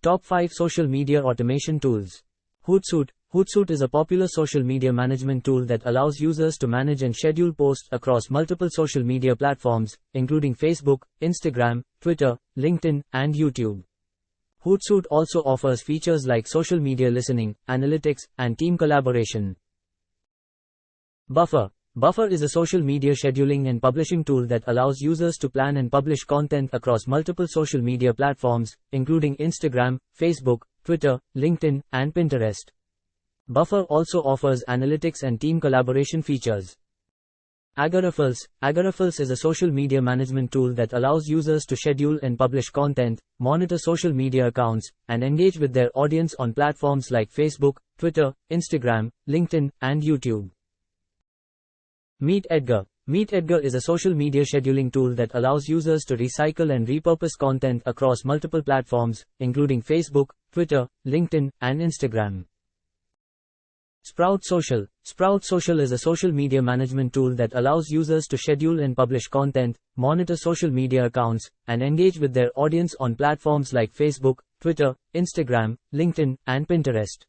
Top 5 Social Media Automation Tools. Hootsuite. Hootsuite is a popular social media management tool that allows users to manage and schedule posts across multiple social media platforms, including Facebook, Instagram, Twitter, LinkedIn, and YouTube. Hootsuite also offers features like social media listening, analytics, and team collaboration. Buffer. Buffer is a social media scheduling and publishing tool that allows users to plan and publish content across multiple social media platforms, including Instagram, Facebook, Twitter, LinkedIn, and Pinterest. Buffer also offers analytics and team collaboration features. Agarafals. Agarafals is a social media management tool that allows users to schedule and publish content, monitor social media accounts, and engage with their audience on platforms like Facebook, Twitter, Instagram, LinkedIn, and YouTube. MeetEdgar. MeetEdgar is a social media scheduling tool that allows users to recycle and repurpose content across multiple platforms, including Facebook, Twitter, LinkedIn, and Instagram. Sprout Social. Sprout Social is a social media management tool that allows users to schedule and publish content, monitor social media accounts, and engage with their audience on platforms like Facebook, Twitter, Instagram, LinkedIn, and Pinterest.